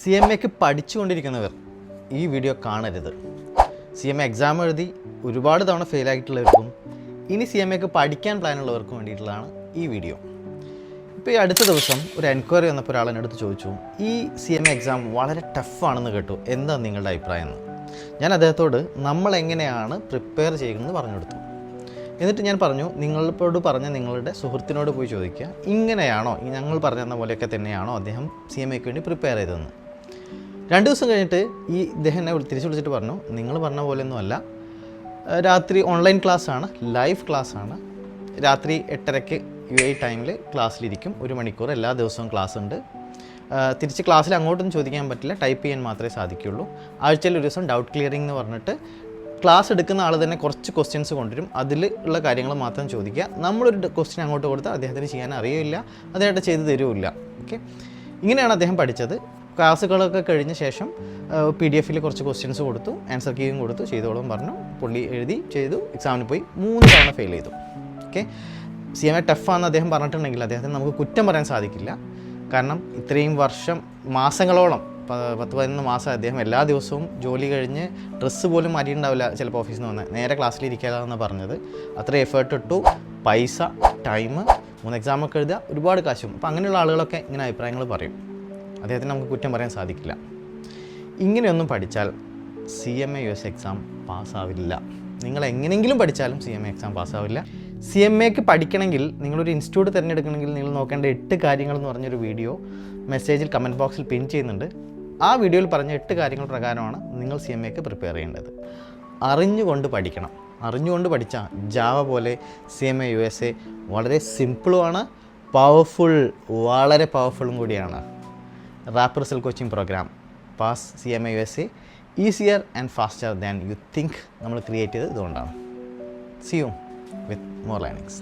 CMAക്ക് പഠിച്ചുകൊണ്ടിരിക്കുന്നവർ ഈ വീഡിയോ കാണരുത്. CMA exam എഴുതി ഒരുപാട് തവണ ഫെയിലായിട്ടുള്ളവർക്കും ഇനി CMAക്ക് പഠിക്കാൻ പ്ലാനുള്ളവർക്കും വേണ്ടിയിട്ടുള്ളതാണ് ഈ വീഡിയോ. ഇപ്പോൾ ഈ അടുത്ത ദിവസം ഒരു എൻക്വയറി വന്നപ്പോൾ ഒരാൾ എന്നടുത്ത് ചോദിച്ചു, ഈ CMA എക്സാം വളരെ ടഫാണെന്ന് കേട്ടു, എന്താ നിങ്ങളുടെ അഭിപ്രായം എന്ന്. ഞാൻ അദ്ദേഹത്തോട് നമ്മളെങ്ങനെയാണ് പ്രിപ്പയർ ചെയ്യുന്നത് പറഞ്ഞു കൊടുത്തു. എന്നിട്ട് ഞാൻ പറഞ്ഞു, നിങ്ങളോട് പറഞ്ഞ നിങ്ങളുടെ സുഹൃത്തിനോട് പോയി ചോദിക്കുക, ഇങ്ങനെയാണോ ഞങ്ങൾ പറഞ്ഞ പോലെയൊക്കെ തന്നെയാണോ അദ്ദേഹം CMAക്ക് വേണ്ടി പ്രിപ്പയർ ചെയ്തതെന്ന്. 2 ദിവസം കഴിഞ്ഞിട്ട് ഇദ്ദേഹം എന്നെ തിരിച്ചു വിളിച്ചിട്ട് പറഞ്ഞു, നിങ്ങൾ പറഞ്ഞ പോലെയൊന്നും അല്ല, രാത്രി ഓൺലൈൻ ക്ലാസ്സാണ്, ലൈവ് ക്ലാസ്സാണ്, രാത്രി 8:30 UAE ടൈമിൽ ക്ലാസ്സിലിരിക്കും, 1 മണിക്കൂർ എല്ലാ ദിവസവും ക്ലാസ് ഉണ്ട്. തിരിച്ച് ക്ലാസ്സിൽ അങ്ങോട്ടൊന്നും ചോദിക്കാൻ പറ്റില്ല, ടൈപ്പ് ചെയ്യാൻ മാത്രമേ സാധിക്കുള്ളൂ. ആഴ്ചയിൽ ഒരു ദിവസം ഡൗട്ട് ക്ലിയറിംഗ് എന്ന് പറഞ്ഞിട്ട് ക്ലാസ് എടുക്കുന്ന ആൾ തന്നെ കുറച്ച് ക്വസ്റ്റ്യൻസ് കൊണ്ടുവരും, അതിൽ ഉള്ള കാര്യങ്ങൾ മാത്രം ചോദിക്കുക. നമ്മളൊരു ക്വസ്റ്റ്യൻ അങ്ങോട്ട് കൊടുത്താൽ അദ്ദേഹത്തിന് ചെയ്യാൻ അറിയില്ല, അദ്ദേഹത്തെ ചെയ്ത് തരുമില്ല. ഓക്കെ, ഇങ്ങനെയാണ് അദ്ദേഹം പഠിച്ചത്. ക്ലാസ്സുകളൊക്കെ കഴിഞ്ഞ ശേഷം PDF കുറച്ച് ക്വസ്റ്റ്യൻസ് കൊടുത്തു, ആൻസർ കീയും കൊടുത്തു, ചെയ്തോളും പറഞ്ഞു. പുള്ളി എഴുതി ചെയ്തു, എക്സാമിന് പോയി 3 തവണ ഫെയിൽ ചെയ്തു. ഓക്കെ, CMA ടഫാണെന്ന് അദ്ദേഹം പറഞ്ഞിട്ടുണ്ടെങ്കിൽ അദ്ദേഹത്തിന് നമുക്ക് കുറ്റം പറയാൻ സാധിക്കില്ല. കാരണം ഇത്രയും വർഷം, മാസങ്ങളോളം, 10-11 മാസം അദ്ദേഹം എല്ലാ ദിവസവും ജോലി കഴിഞ്ഞ് ഡ്രസ്സ് പോലും മാറ്റിയിട്ടുണ്ടാവില്ല, ചിലപ്പോൾ ഓഫീസിൽ നിന്ന് വന്ന് നേരെ ക്ലാസ്സിലിരിക്കാമെന്നാണ് പറഞ്ഞത്. അത്ര എഫേർട്ട് ഇട്ടു, പൈസ, ടൈം, 3 എക്സാമൊക്കെ എഴുതുക, ഒരുപാട് കാശും. അപ്പോൾ അങ്ങനെയുള്ള ആളുകളൊക്കെ ഇങ്ങനെ അഭിപ്രായങ്ങൾ പറയും, അദ്ദേഹത്തിന് നമുക്ക് കുറ്റം പറയാൻ സാധിക്കില്ല. ഇങ്ങനെയൊന്നും പഠിച്ചാൽ CMA US എക്സാം പാസ്സാവില്ല. നിങ്ങൾ എങ്ങനെയെങ്കിലും പഠിച്ചാലും CMA എക്സാം പാസ്സാവില്ല. CMAക്ക് പഠിക്കണമെങ്കിൽ നിങ്ങളൊരു ഇൻസ്റ്റിറ്റ്യൂട്ട് തിരഞ്ഞെടുക്കണമെങ്കിൽ നിങ്ങൾ നോക്കേണ്ട 8 കാര്യങ്ങൾ എന്ന് പറഞ്ഞൊരു വീഡിയോ മെസ്സേജിൽ കമൻറ്റ് ബോക്സിൽ പിൻ ചെയ്യുന്നുണ്ട്. ആ വീഡിയോയിൽ പറഞ്ഞ 8 കാര്യങ്ങൾ പ്രകാരമാണ് നിങ്ങൾ CMAക്ക് പ്രിപ്പയർ ചെയ്യേണ്ടത്. അറിഞ്ഞുകൊണ്ട് പഠിക്കണം. അറിഞ്ഞുകൊണ്ട് പഠിച്ചാൽ ജാവ പോലെ CMA USA വളരെ സിമ്പിളുമാണ്, പവർഫുൾ, വളരെ പവർഫുള്ളും കൂടിയാണ്. Rap result coaching programme pass CMA USA easier and faster than you think നമ്മൾ ക്രിയേറ്റ് ചെയ്തത് ഇതുകൊണ്ടാണ്. See you with more learnings.